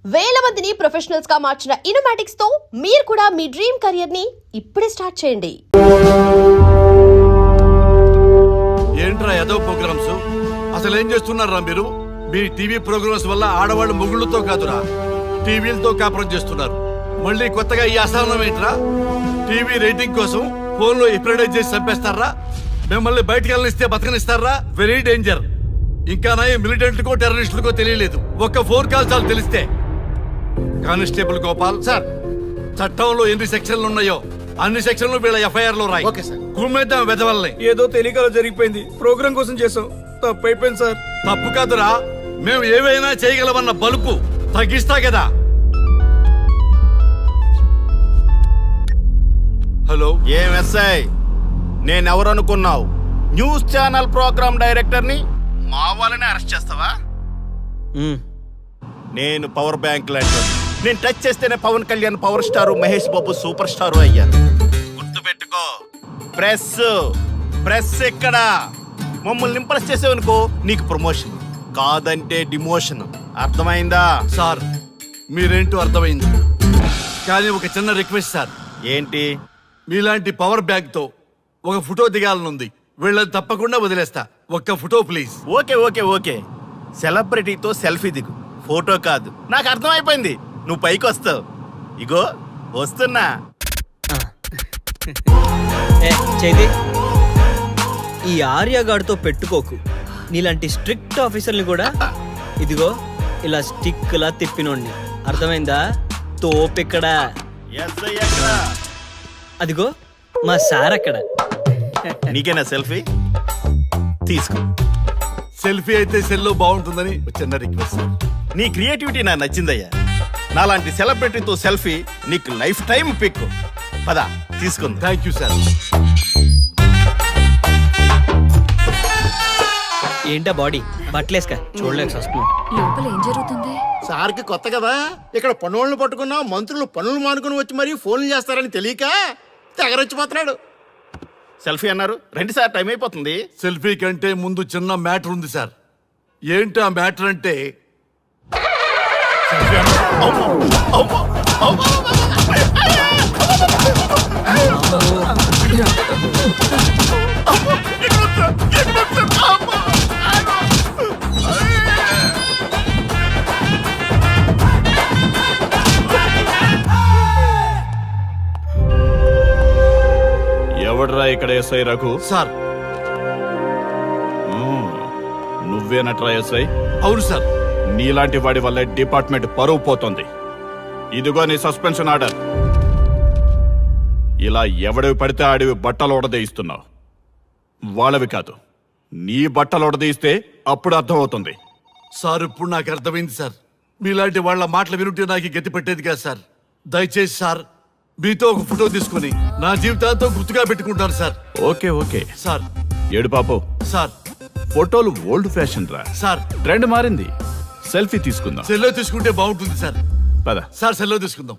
వేల మందిని ప్రొఫెషనల్స్ గా మార్చిన ఇనోమాటిక్స్ తో మీరు కూడా మీ డ్రీమ్ కెరియర్ ని ఇప్పుడే స్టార్ట్ చేయండి. ఏంట్రా ఏదో ప్రోగ్రామ్స్ అసలు ఏం చేస్తున్నారా మీరు? మీ టీవీ ప్రోగ్రామ్స్ వల్ల ఆడవాళ్ళు మొగుళ్ళతో కాదురా టీవీలతో కాపురం చేస్తున్నారు. మళ్ళీ కొత్తగా ఈ అసహనం ఏంట్రా? టీవీ రేటింగ్ కోసం ఫోన్లో ఎప్రిడైజ్ చేసి చంపేస్తారా? మిమ్మల్ని బయటకు వెళ్ళనిస్తే బతకనిస్తారా? Very danger. ఇంకా నయం మిలిటెంట్కో టెర్రరిస్టులకో తెలియలేదు, ఒక్క ఫోన్ కాల్ చాలు తెలిస్తే. కానిస్టేబుల్ గోపాల్ సార్, చట్టంలో ఎన్ని సెక్షన్లు ఉన్నాయో అన్ని సెక్షన్లు వీళ్ళ ఎఫ్ఐఆర్ లో రాయి. కుమ్మేద్దాం వెదవల్ని. ఏదో తెలియకలో జరిగిపోయింది, ప్రోగ్రామ్ కోసం చేసాం, తప్పు అయిపోయింది సార్. తప్పు కాదురా, మేము ఏవైనా చేయగలమన్న బలుపు తగ్గిస్తా కదా. హలో, ఏం ఎస్ఐ, నేనెవరనుకున్నావు? న్యూస్ ఛానల్ ప్రోగ్రామ్ డైరెక్టర్ ని మా వాళ్ళని అరెస్ట్ చేస్తావా? నేను పవర్ బ్యాంక్ లాంటి, నేను టచ్ చేస్తేనే Pawan Kalyan power star, Mahesh Babu super star అయ్యారు. గుర్తుపెట్టుకో, ప్రెస్ ఇక్కడ మమ్మల్ని ఇంప్రెస్ చేసేవనుకో నీకు ప్రమోషన్, కాదంటే డిమోషన్. అర్థమైందా? సార్ మీరేంటో అర్థమైంది, కానీ ఒక చిన్న రిక్వెస్ట్ సార్. ఏంటి? మీలాంటి పవర్ బ్యాంక్ తో ఒక ఫోటో దిగాలనుంది, వీళ్ళని తప్పకుండా వదిలేస్తా. ఒక్క ఫోటో ప్లీజ్. ఓకే సెలబ్రిటీతో సెల్ఫీ దిగు, ఫోటో కాదు. నాకు అర్థమైపోయింది, నువ్వు పైకి వస్తావు. ఇగో వస్తున్నా. చైతి, ఈ ఆర్యగాడితో పెట్టుకోకు. నీలాంటి స్ట్రిక్ట్ ఆఫీసర్ని కూడా ఇదిగో ఇలా స్టిక్ లా తిప్పినోడిని. అర్థమైందా? తోపిక్కడ. అదిగో మా సార్ అక్కడ. నీకేనా సెల్ఫీ? తీసుకో. సెల్ఫీ అయితే సెల్లో బాగుంటుందని ఒక చిన్న రిక్వెస్ట్ సార్. నీ క్రియేటివిటీ నాకు నచ్చిందయ్యా. నాలాంటి సెలబ్రిటీతో సెల్ఫీ నీకు లైఫ్ టైం పిక్. పద తీసుకుంది. Thank you sir. ఏంటా బాడీ బట్టలేసుక చూడలేక వస్తున్నాం. లోపల ఏం జరుగుతుంది? సార్కి కొత్త కదా, ఇక్కడ పనులను పట్టుకున్నా మంత్రులు పనులు మానుకుని వచ్చి మరీ ఫోన్లు చేస్తారని తెలియక తెగరొచ్చిపోతున్నాడు. సెల్ఫీ అన్నారు, రండి సార్, టైం అయిపోతుంది. సెల్ఫీ కంటే ముందు చిన్న మ్యాటర్ ఉంది సార్. ఏంటి ఆ మ్యాటర్ అంటే, ఎవడ్రా ఇక్కడ ఎస్ఐ రఘు? సార్ నువ్వేనట్రా ఎస్ఐ? అవును సార్. నీలాంటి వాడి వల్ల డిపార్ట్మెంట్ పరువు పోతుంది. ఇదిగో నీ సస్పెన్షన్ ఆర్డర్. ఇలా ఎవడివి పడితే ఆడివి బట్టలు ఉడదీయిస్తున్నావు. వాళ్ళవి కాదు, నీ బట్టలు ఉడదీయిస్తే అప్పుడు అర్థమవుతుంది. సార్ ఇప్పుడు నాకు అర్థమైంది సార్. మీలాంటి వాళ్ళ మాటలు వినుంటే నాకు గతి పెట్టేది కాదు సార్. దయచేసి సార్, మీతో ఒక ఫోటో తీసుకుని నా జీవితాంతో గుర్తుగా పెట్టుకుంటాను సార్. Okay sir. ఏడు పాపం సార్, ఫోటోలు ఓల్డ్ ఫ్యాషన్ రా. సార్ ట్రెండ్ మారింది, సెల్ఫీ తీసుకుందాం. సెల్లో తీసుకుంటే బాగుంటుంది సార్. పద సార్, సెల్లో తీసుకుందాం.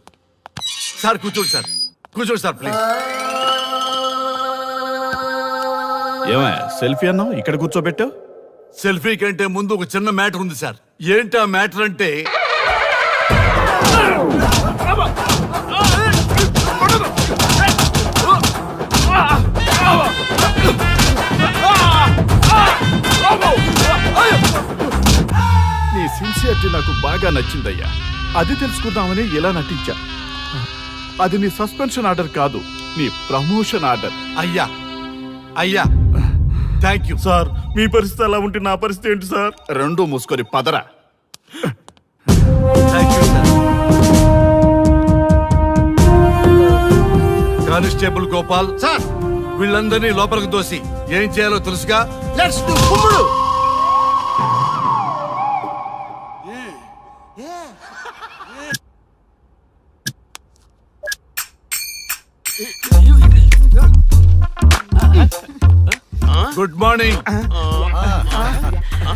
సార్ కూర్చోండి సార్, కూర్చోండి సార్ ప్లీజ్. ఏమయ్య సెల్ఫీ అన్నావు, ఇక్కడ కూర్చోబెట్టావు? సెల్ఫీ కంటే ముందు ఒక చిన్న మ్యాటర్ ఉంది సార్. ఏంటి ఆ మ్యాటర్ అంటే, నీ సిన్సియరిటీ నాకు బాగా నచ్చిందయ్యా. అది తెలుసుకుందామని ఇలా నటించా. అది నీ సస్పెన్షన్ ఆర్డర్ కాదు, నీ ప్రమోషన్ ఆర్డర్. అయ్యా థ్యాంక్ యూ సార్. మీ పరిస్థితి అలా ఉంటే నా పరిస్థితి ఏంటి సార్? రెండు మూసుకొని పదరా. Thank you sir. Constable Gopal sir, వీళ్ళందరినీ లోపలికి దోసి ఏం చేయాలో తెలుసుగా. లెట్స్ డు కుమ్ముడు. Good morning.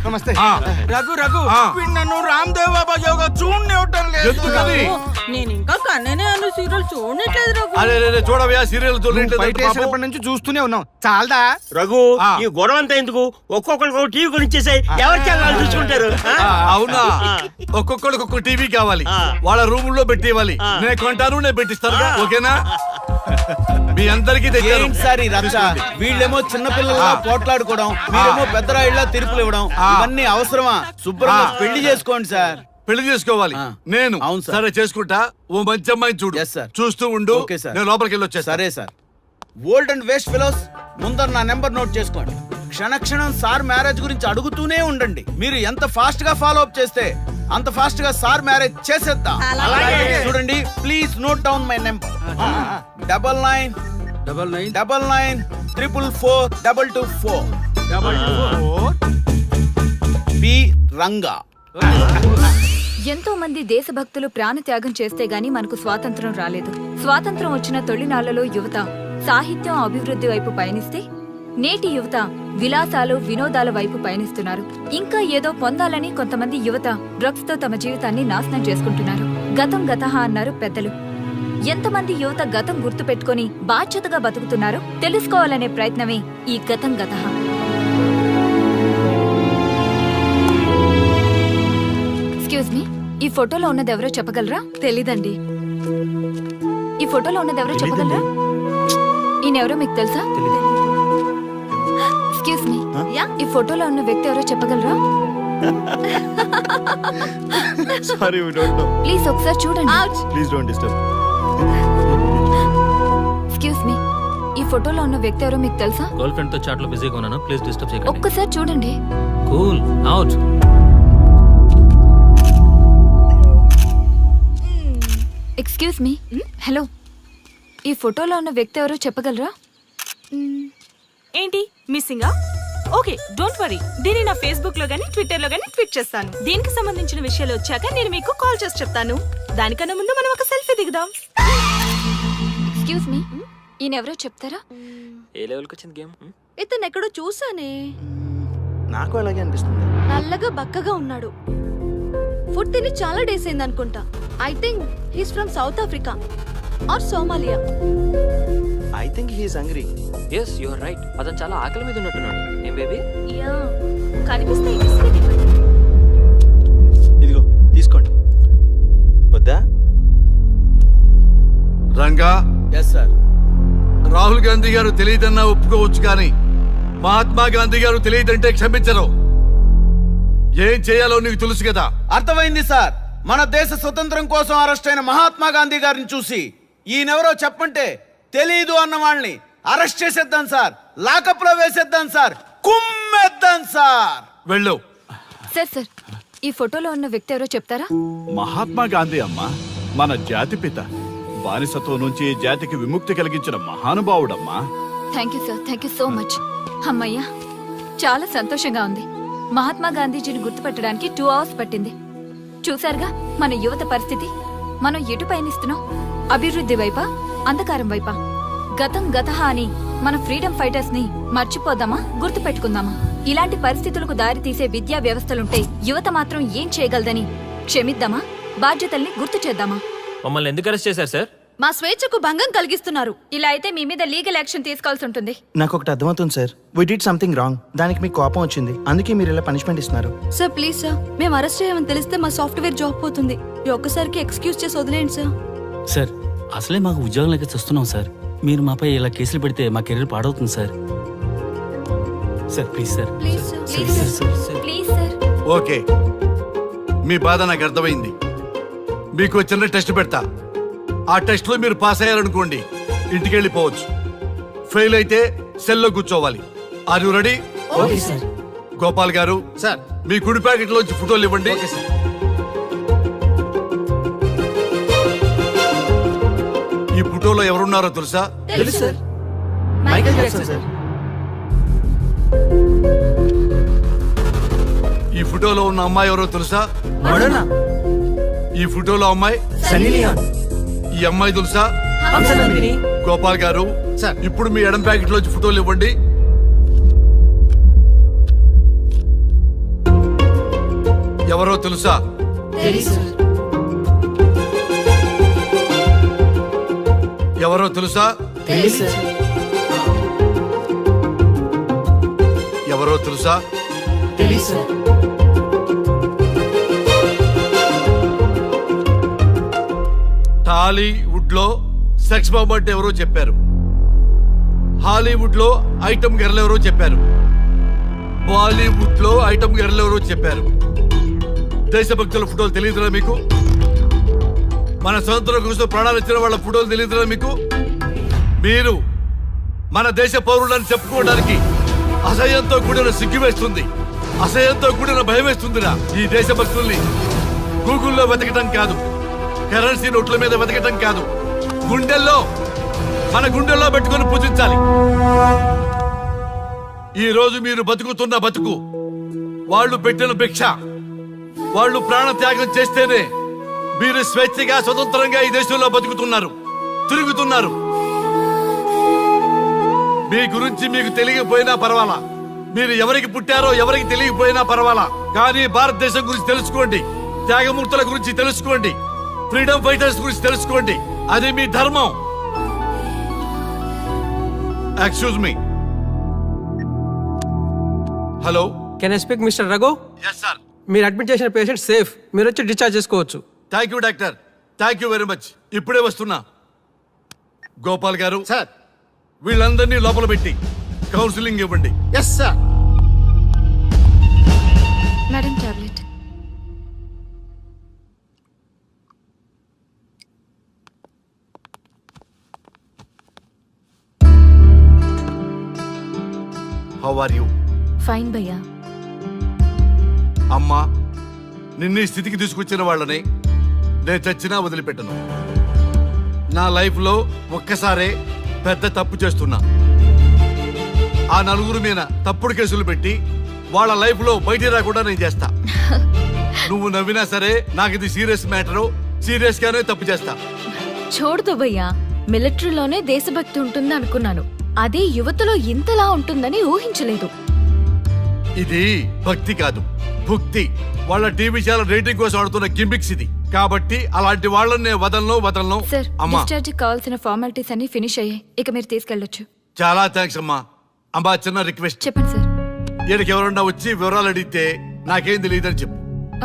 నమస్తే. రఘు ఆ. నన్ను రామ్దేవ్ బాబా యోగా చూడనివ్వటం లేదు. ఎందుకని? నేను ఇంకా కన్ననే అను సీరియల్ చూడట్లేదు రఘు. అరే రే చూడవయ్యా సీరియల్ బయట వేసినప్పటి నుంచి చూస్తూనే ఉన్నాం చాలదా? రఘు ఆ. ఈ గొడవ అంతా ఎందుకు? ఒక్కొక్కరికి ఒక టీవీ కొనిచ్చేసాయి, ఎవరి ఛానల్ చూసుకుంటారు. అవునా ఒక్కొక్కడికి ఒక్కొక్క టీవీ కావాలి, ఆ. వాళ్ళ రూమ్ లో పెట్టి ఇవ్వాలి. ఆ. నేను కొంటాను, నేను పెట్టిస్తాను. ఓకేనా? మీ అందరికి ఏంటి సార్ ఈ రచ్చ? వీళ్ళేమో చిన్నపిల్లలా పోట్లాడుకోవడం, మీరేమో పెద్దరాయిళ్ళ తీర్పులు ఇవ్వడం, ఇవన్నీ అవసరమా? శుభ్రంగా పెళ్లి చేసుకోండి సార్. పెళ్లి చేసుకోవాలి. ఆ. నేను అవును సార్. సరే చేసుకుంటా. ఓ మంచి అమ్మాయిని చూడు. Yes, sir. చూస్తూ ఉండు. Okay sir. నేను లోపలికి వెళ్ళి వచ్చేస్తా. సరే sir. Old and waste fellows, ముందర నా నెంబర్ నోట్ చేసుకోండి. క్షణక్షణం సార్ మ్యారేజ్ గురించి అడుగుతూనే ఉండండి. మీరు ఎంత ఫాస్ట్ గా ఫాలో అప్ చేస్తే అంత ఫాస్ట్ గా సార్ మ్యారేజ్ చేసేద్దాం. అలాగే. చూడండి, please note down my number. 99 99 444 224 P Ranga. ఎంతో మంది దేశభక్తులు ప్రాణత్యాగం చేస్తే గాని మనకు స్వాతంత్రం రాలేదు. స్వాతంత్రం వచ్చిన తొలినాళ్లలో యువత సాహిత్యం అభివృద్ధి వైపు పయనిస్తే నేటి యువత విలాసాలు వినోదాల వైపు పయనిస్తున్నారు. ఇంకా ఏదో పొందాలని కొంతమంది యువత డ్రగ్స్ తో తమ జీవితాన్ని నాశనం చేసుకుంటున్నారు. గతం గతహ అన్నారు పెద్దలు. ఎంతమంది యువత గతం గుర్తు పెట్టుకుని బాధ్యతగా బతుకుతున్నారో తెలుసుకోవాలనే ప్రయత్నమే ఈ గతం గతహ. ఎక్స్క్యూజ్ మీ, ఈ ఫోటోలో ఉన్నది ఎవరో చెప్పగలరా? తెలీదండి. ఈ ఫోటోలో ఉన్నది ఎవరో చెప్పగలరా? ఈయనెవరో మీకు తెలుసా? ఎక్స్క్యూజ్ మీ, ఈ ఫోటోలో ఉన్న వ్యక్తి ఎవరో చెప్పగలరా? Sorry we don't know. Please ఒకసారి చూడండి. Please don't disturb. Excuse me, ఈ ఫోటోలో ఉన్న వ్యక్తి ఎవరో మీకు తెలుసా? గర్ల్ ఫ్రెండ్ తో చాట్ లో బిజీగా ఉన్నాను, ప్లీజ్ డిస్టర్బ్ చేయకండి. ఒక్కసారి చూడండి. Cool out. Excuse me, hello, ఈ ఫోటోలో ఉన్న వ్యక్తి ఎవరో చెప్పగలరా? ఏంటి మిస్సింగా? Okay, don't worry. దీన్ని నా ఫేస్బుక్ లో గానీ ట్విట్టర్ లో గానీ ట్వీట్ చేస్తాను. దీనికి సంబంధించిన విషయాలు వచ్చాక నేను మీకు కాల్ చేసి చెప్తాను. దానికన్నా ముందు మనం ఒక సెల్ఫీ దిగుదాం. ఎక్స్క్యూజ్ మీ, ఈయన ఎవరో చెప్తారా? ఏ లెవెల్కి వచ్చింది గేమ్? ఇతను ఎక్కడో చూసానే. నాకు అలాగే అనిపిస్తుంది. నల్లగా బక్కగా ఉన్నాడు. ఫుడ్ తిని చాలా డేస్ అయింది అనుకుంటా. I think he's from South Africa or Somalia. I think he is hungry. Yes you are right. అతను చాలా ఆకలి మీద ఉన్నట్టున్నాడు. ఏం బేబీ? యా, కనిపిస్తే ఈ బిస్కెట్ ఇవ్వండి. ఇదిగో తీసుకోండి. వద్దా? Ranga, yes sir. రాహుల్ గాంధీ గారు తెలియదన్నా ఒప్పుకోవచ్చు, కానీ మహాత్మా గాంధీ గారు తెలియదంటే క్షమించరు. ఏం చేయాలో నీకు తెలుసు కదా. అర్థమైంది సార్. మన దేశ స్వతంత్రం కోసం అరెస్ట్ అయిన మహాత్మా గాంధీ గారిని చూసి ఈయనెవరో చెప్పంటే తెలీదు అన్న వాళ్ళని అరెస్ట్ చేసేద్దాం సార్. లాకప్ లో వేసేద్దాం సార్. కుమ్మేద్దాం సార్. వెళ్ళు. సార్ సార్, ఈ ఫోటోలో ఉన్న వ్యక్తి ఎవరో చెప్తారా? మహాత్మా గాంధీ అమ్మ మన జాతిపిత. బానిసత్వం నుంచి జాతికి విముక్తి కలిగించిన మహానుభావుడమ్మా. Thank you sir, thank you so much. అమ్మయ్యా, చాలా సంతోషంగా ఉంది. మహాత్మా గాంధీజీని గుర్తుపట్టడానికి 2 hours పట్టింది. చూసారుగా మన యువత పరిస్థితి. మనం ఎటు పయనిస్తున్నాం? అభివృద్ధి వైపా, అంధకారం వైపా? గతం గతహ అని మన ఫ్రీడమ్ ఫైటర్స్ ని మర్చిపోదామా, గుర్తు పెట్టుకుందామా? ఇలాంటి పరిస్థితులకు దారి తీసే విద్యా వ్యవస్థలుంటే యువత మాత్రం ఏం చేయగలదని క్షమిద్దామా, బాధ్యతల్ని గుర్తు చేద్దామా? మమ్మల్ని ఎందుకు అరెస్ట్ చేశారు సార్? మా స్వేచ్ఛకు భంగం కలిగిస్తున్నారు. ఇలా అయితే మీ మీద లీగల్ యాక్షన్ తీసుకోవాల్సి ఉంటుంది. నాకు ఒకటి అర్థమవుతుంది sir. We did something wrong. దానికి మీకు కోపం వచ్చింది, అందుకే మీరు ఇలా పనిష్మెంట్ ఇస్తున్నారు. సార్ ప్లీజ్ సార్, మేము అరెస్ట్ చేయమని తెలిస్తే మా సాఫ్ట్వేర్ జాబ్ పోతుంది. ఈ ఒక్కసారికి ఎక్స్క్యూజ్ చేసి వదిలేండి సార్. సార్, అసలే మాకు ఉద్యోగం లేక చూస్తున్నాం సార్. మీరు మాపై ఇలా కేసులు పెడితే మా కెరీర్ పాడవుతుంది sir. Sir please sir. Please sir. Please sir, please sir. Okay, మీ బాధ నాకు అర్థమైంది. మీకు చిన్న టెస్ట్ పెడతా. ఆ టెస్ట్ లో మీరు పాస్ అయ్యారనుకోండి, ఇంటికి వెళ్ళిపోవచ్చు. ఫెయిల్ అయితే సెల్లో కూర్చోవాలి. Are you ready? Okay sir. Gopal garu, sir. మీ కుడి ప్యాకెట్ లోంచి ఫోటోలు ఇవ్వండి. Okay sir. ఈ ఫోటోలో ఎవరున్నారో తెలుసా? తెలుసు సార్. Michael Jackson sir. ఈ ఫోటోలో ఉన్న అమ్మాయి ఎవరో తెలుసా? మడోనా. ఈ ఫోటోలో అమ్మాయి సన్నీ లియోన్. ఈ అమ్మాయి తెలుసా? హంసనందిని. గోపాల్ గారు, సార్. ఇప్పుడు మీ ఎడం ప్యాకెట్ లోంచి ఫోటోలు ఇవ్వండి. ఎవరో తెలుసా? తెలుసు. ఎవరో తెలుసా? ఎవరో తెలుసా? టాలీవుడ్ లో సెక్స్ బాంబ్ అంటే ఎవరో చెప్పారు. హాలీవుడ్ లో ఐటమ్ గర్ల్ ఎవరో చెప్పారు. బాలీవుడ్ లో ఐటమ్ గర్ల్ ఎవరో చెప్పారు. దేశభక్తుల ఫోటోలు తెలియదురా మీకు? మన స్వతంత్రం కోసం ప్రాణాలు ఇచ్చిన వాళ్ళ ఫోటోలు తెలియదురా మీకు? మీరు మన దేశ పౌరులని చెప్పుకోవడానికి అసహ్యంతో కూడిన సిగ్గు వేస్తుంది, అసహ్యంతో కూడిన భయం వేస్తుందిరా. ఈ దేశభక్తుల్ని గూగుల్లో వెతకటం కాదు, కరెన్సీ నోట్ల మీద వెతకటం కాదు, మన గుండెల్లో పెట్టుకొని పూజించాలి. ఈ రోజు మీరు బతుకుతున్న బతుకు వాళ్ళు పెట్టిన భిక్ష. వాళ్ళు ప్రాణ త్యాగం చేస్తేనే మీరు స్వేచ్ఛగా స్వతంత్రంగా ఈ దేశంలో బతుకుతున్నారు, తిరుగుతున్నారు. మీ గురించి మీకు తెలియకపోయినా పర్వాలా, మీరు ఎవరికి పుట్టారో ఎవరికి తెలియకపోయినా పర్వాలా, కానీ భారతదేశం గురించి తెలుసుకోండి, త్యాగమూర్తుల గురించి తెలుసుకోండి, ఫ్రీడమ్ ఫైటర్స్ గురించి తెలుసుకోండి. అది మీ ధర్మం. Excuse me. Hello, can I speak mister Raghu? Yes sir. మీరు అడ్మిట్ చేసిన పేషెంట్ సేఫ్, మీరు వచ్చి డిశ్చార్జ్ చేసుకోవచ్చు. Thank you doctor, thank you very much. ఇప్పుడే వస్తున్నా. గోపాల్ గారు సార్. వీళ్ళందరినీ లోపల పెట్టి కౌన్సిలింగ్ ఇవ్వండి. Yes sir. Madam tablet. How are you? Fine భయ్యా. అమ్మా, నిన్ను ఈ స్థితికి తీసుకొచ్చిన వాళ్ళని నేను చచ్చినా వదిలిపెట్టను. నా లైఫ్లో ఒక్కసారే పెద్ద తప్పు చేస్తున్నా. ఆ నలుగురు మీద తప్పుడు కేసులు పెట్టి వాళ్ళ లైఫ్లో బయట రాకుండా నేను చేస్తా. నువ్వు నవ్వినా సరే నాకు ఇది సీరియస్ మ్యాటరు, సీరియస్ గానే తప్పు చేస్తా. చూడదు భయ్యా, మిలిటరీలోనే దేశభక్తి ఉంటుంది అనుకున్నాను, అదే యువతలో ఇంతలా ఉంటుందని ఊహించలేదు. ఇది భక్తి కాదు, భుక్తి. వాళ్ళ టీవీ ఛానల్ రేటింగ్ కోసం ఆడుతున్న గిమిక్స్ ఇది. కాబట్టి అలాంటి వాళ్ళని నేను వదలను. సార్, అమ్మా, డిశ్చార్జ్ కావాల్సిన ఫార్మాలిటీస్ అన్ని ఫినిష్ అయ్యాయి, ఇక మీరు తీసుకెళ్ళొచ్చు. చాలా థ్యాంక్స్ అమ్మా. అమ్మా, చిన్న రిక్వెస్ట్. చెప్పండి సార్. ఈయనకి ఎవరన్నా వచ్చి వివరాలు అడిగితే నాకేం తెలియదని చెప్పు.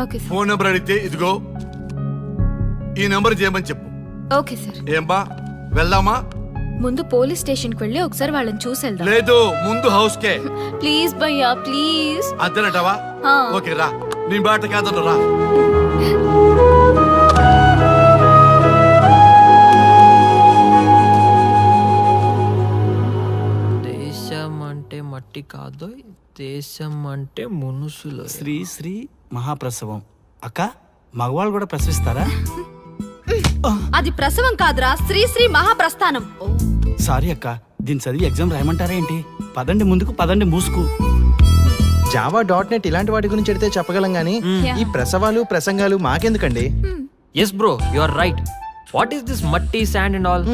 Okay sir. ఫోన్ నెంబర్ అడిగితే ఇదిగో ఈ నెంబర్ చేయమని చెప్పు. Okay sir. ఏం బా, వెళ్దామా? ముందు పోలీస్ స్టేషన్ కి వెళ్ళి ఒకసారి వాళ్ళని చూసి వెళ్దాం. లేదు, ముందు హౌస్ కే. ప్లీజ్ భయ్యా, ప్లీజ్. అంతేనటవా? ఓకే రా, నీ బాట కాదన్న రా. దేశం అంటే మట్టి కాదు, దేశం అంటే మనుషులు. శ్రీ శ్రీ మహాప్రసవం. అక్క, మగవాళ్ళు కూడా ప్రసవిస్తారా? అది ప్రసవం కాదురా, శ్రీ శ్రీ మహాప్రస్థానం. సారీ అక్క, దీని చదివి ఎగ్జామ్ రాయమంటారా ఏంటి? పదండి ముందుకు, పదండి మూసుకు. java.net ఇలాంటి వాటి గురించి అడిగితే చెప్పగలం గానీ ఈ ప్రసవాలు ప్రసంగాలు మాకెందుకండి? Yes bro, you are right. What is this మట్టి, శాండ్ అండ్ ఆల్?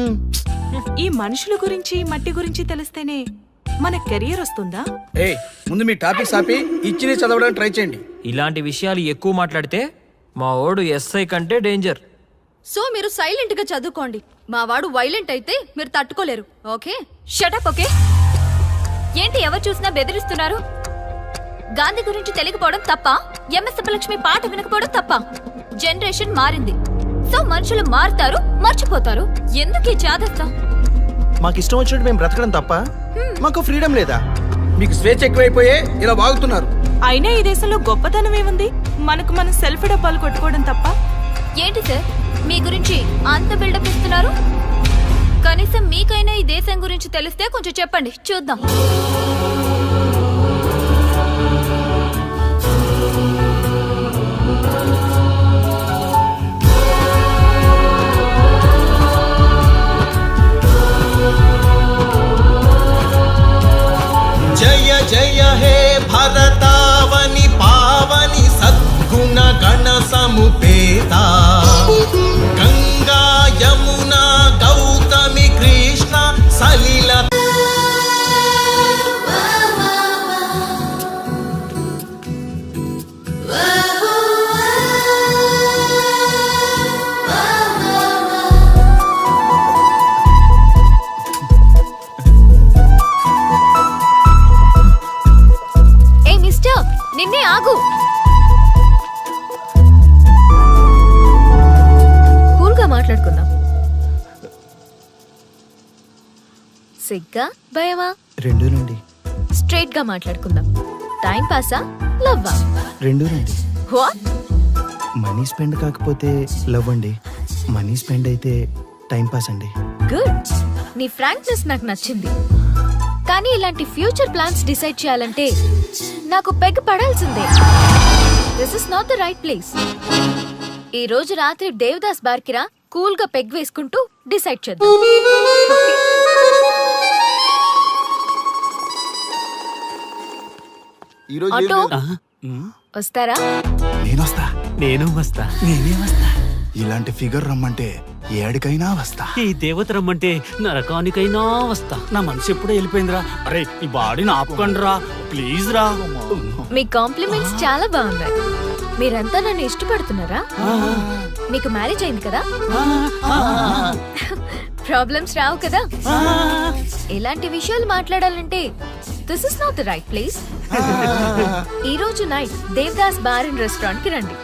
ఈ మనుషుల గురించి మట్టి గురించి తెలిస్తేనే మన కెరియర్ వస్తుందా? ఏయ్, ముందు మీ టాపిక్స్ ఆపి ఇచ్చి చదవడానికి ట్రై చేయండి. ఇలాంటి విషయాలు ఎక్కువ మాట్లాడితే మా ఓడు ఎస్ఐ కంటే డేంజర్. సో మీరు సైలెంట్ గా చదువుకోండి. మా వాడు వైలెంట్ అయితే మీరు తట్టుకోలేరు. Okay, shut up. ఓకే, ఏంటి ఎవరు చూసినా బెదిరిస్తున్నారు? గాంధీ గురించి తెలియకపోవడం తప్ప, ఎంఎస్ సుబ్బలక్ష్మి పాట వినకపోవడం తప్ప? జనరేషన్ మారింది, సో మనుషులు మారుతారు, మర్చిపోతారు. ఎందుకు ఈ చాదస్తం? మాకు ఇష్టం వచ్చినట్టు మేము బ్రతకడం తప్ప మాకు ఫ్రీడమ్ లేదా? మీకు స్వేచ్ఛ ఎక్కువైపోయే ఇలా వాగుతున్నారు. అయినా ఈ దేశంలో గొప్పతనం ఏముంది? మనకు మనం సెల్ఫ్ డబ్బాలు కొట్టుకోవడం తప్ప. ఏంటి సార్ మీ గురించి అంత బిల్డప్ ఇస్తున్నారు? కనీసం మీకైనా ఈ దేశం గురించి తెలిస్తే కొంచెం చెప్పండి, చూద్దాం. జయ జయ హే భరతావని పావని సద్గుణ గణ సముపేత గంగా యమునా గౌతమి కృష్ణ సలిల మాట్లాడుకుందాం. సిగ్గా భయమా? రెండు రండి. స్ట్రైట్ గా మాట్లాడుకుందాం. టైం పాసా లవ్వా? రెండు రండి. వాట్? మనీ స్పెండ్ కాకపోతే లవ్ అండి, మనీ స్పెండ్ అయితే టైం పాస్ అండి. గుడ్. నీ ఫ్రాంక్నెస్ నాకు నచ్చింది. కానీ ఇలాంటి ఫ్యూచర్ ప్లాన్స్ డిసైడ్ చేయాలంటే నాకు పెగ్ పడాల్సిందే. This is not the right place. ఈ రోజు రాత్రి దేవదాస్ బార్కి రా, కూల్ గా పెగ్ వేసుకుంటూ డిసైడ్ చేద్దాం. ఆటో వస్తారా? నేనొస్తా. నేను వస్తా. నేనే వస్తా. ఇలాంటి ఫిగర్ రమ్మంటే ఏడికైనా వస్తా. ఈ దేవత రమ్మంటే నరకానికైనా వస్తా. నా మనసు ఎప్పుడో వెళ్ళిపోయిందిరా. అరే ఈ బాడీని ఆపుకండిరా ప్లీజ్ రా. మీ కాంప్లిమెంట్స్ చాలా బాగున్నాయి. మీరంతా నన్ను ఇష్టపడుతున్నారా? మీకు మ్యారేజ్ అయింది కదా? ప్రాబ్లమ్స్ రావు కదా? ఇలాంటి విషయాలు మాట్లాడాలంటే this is not the right place. ఈ రోజు night Devdas bar and restaurant కి రండి.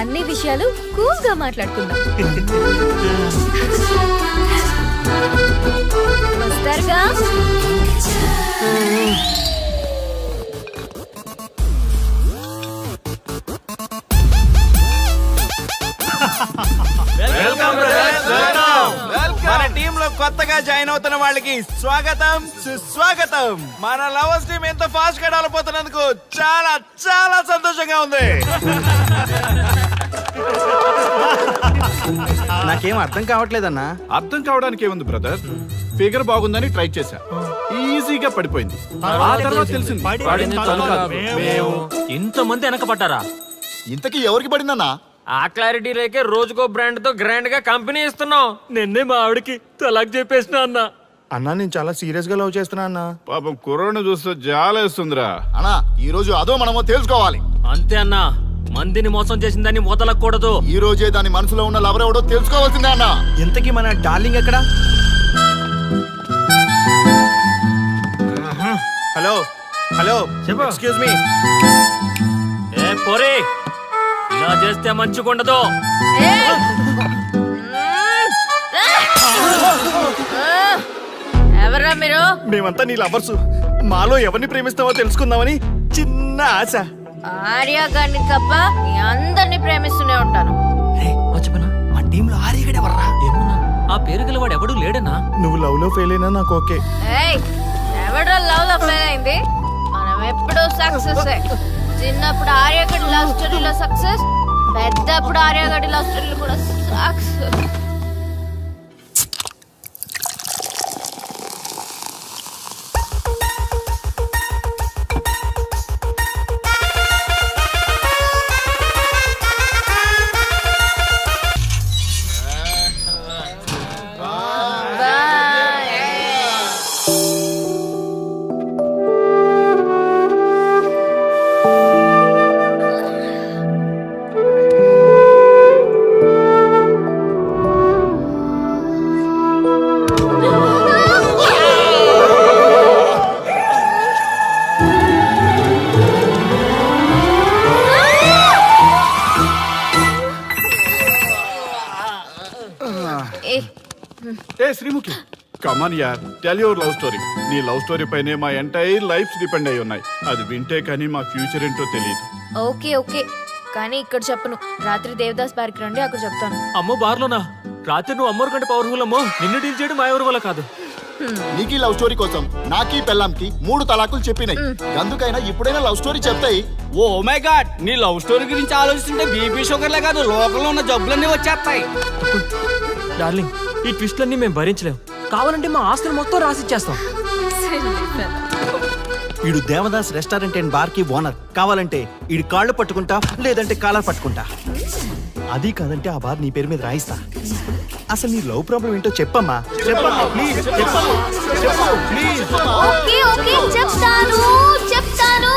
అన్ని విషయాలు కూల్ గా మాట్లాడుకుందాం. వస్తారుగా? మన టీమ్ లో కొత్తగా జాయిన్ అవుతున్న వాళ్ళకి స్వాగతం సుస్వాగతం. మన లవర్స్ టీం ఎంత ఫాస్ట్ గా డెవలప్ అవుతున్నందుకు చాలా చాలా సంతోషంగా ఉంది. నాకేం అర్థం కావట్లేదన్నా. అర్థం కావడానికి ఏముంది బ్రదర్, ఫిగర్ బాగుందని ట్రై చేశా, ఈజీగా పడిపోయింది. ఆ తర్వాత తెలిసింది పడింది తను కాదు, మేము. ఇంతమంది వెనకపడ్డారా? ఇంతకీ ఎవరికి పడిందన్నా? ఆ క్లారిటీ లేకే రోజుకో బ్రాండ్ తో గ్రాండ్ గా కంపెనీ ఇస్తున్నాం. నిన్నే మా ఆవిడకి తలాక్ చెప్పేసిన అన్న. అన్నా నేను చాలా సీరియస్ గా లవ్ చేస్తున్నా అన్నా. పాపం కుర్రోడ్ని చూస్తే జాలేస్తుందిరా. అన్నా ఈ రోజు అదో మనమో తెలుసుకోవాలి. అంతే అన్నా, మందిని మోసం చేసిందని వదలకూడదు. ఈ రోజే దాని మనసులో ఉన్న లవర్ ఎవడో తెలుసుకోవాల్సిందే అన్నా. ఇంతకీ మన డార్లింగ్ ఎక్కడ? Hello hello excuse me. ఏ పోరే, ఇలా చేస్తే మంచిగుండదు. ఎవరా మీరు? మేమంతా నీ లవర్స్. మాలో ఎవరిని ప్రేమిస్తావో తెలుసుకుందామని చిన్న ఆశ. ఆర్య గారిని తప్ప మీ అందరిని ప్రేమిస్తూనే ఉంటాను. మా టీంలో ఆర్యగడే వర్రా. ఏమన్నా ఆ పేరు గలవాడు ఎవడు లేడనా? నువ్వు లవ్ లో ఫెయిల్ అయినా నాకు ఓకే. ఎవడో లవ్ లో ఫెయిల్ అయింది? మనం ఎప్పుడూ సక్సెస్. చిన్నప్పుడు ఆర్యగడి లవ్ స్టోరీలో సక్సెస్, పెద్దప్పుడు ఆర్యగడి లవ్ స్టోరీలో కూడా సక్సెస్. ఏ శ్రీముఖి, కమాన్ యార్, టెల్ యువర్ లవ్ స్టోరీ. నీ లవ్ స్టోరీ పైనే మా ఎంటైర్ లైఫ్ డిపెండ్ అయి ఉన్నాయి. అది వింటే కానీ మా ఫ్యూచర్ ఏంటో తెలియదు. ఓకే ఓకే, కానీ ఇక్కడ చెప్పను. రాత్రి దేవదాస్ బార్కి రండి, అక్కడ చెప్తాను. అమ్మో బార్లోనా? రాత్రి నువ్వు అమ్మోరు కంటే పవర్ఫుల్ అమ్మో. నిన్ను డీల్ చేయడం మా ఎవరి వల్ల కాదు. నీకీ లవ్ స్టోరీ కోసం నాకీ పెళ్ళాంకి 3 తలాకులు చెప్పినాయి. అందుకైనా ఇప్పుడైనా లవ్ స్టోరీ చెప్తాయి. ఓ మై గాడ్, నీ లవ్ స్టోరీ గురించి ఆలోచిస్తుంటే బీపీ షుగర్లే కాదు లోకంలో ఉన్న జబ్బులన్నీ వచ్చేస్తాయి. డార్లింగ్, ఈ ట్విస్ట్లన్నీ మేము భరించలేం. కావాలంటే మా ఆస్తులు మొత్తం రాసిచ్చేస్తాం. ఈడు దేవదాస్ రెస్టారెంట్ అండ్ బార్ కి ఓనర్. కావాలంటే ఈడు కాళ్ళు పట్టుకుంటా, లేదంటే కాలర్ పట్టుకుంటా. అది కాదంటే ఆ బార్ నీ పేరు మీద రాయిస్తా. అసలు నీ లవ్ ప్రాబ్లం ఏంటో చెప్పమ్మా. చెప్పమ్మా ప్లీజ్, చెప్పమ్మా, చెప్పు ప్లీజ్. ఓకే ఓకే చెప్తాను చెప్తాను.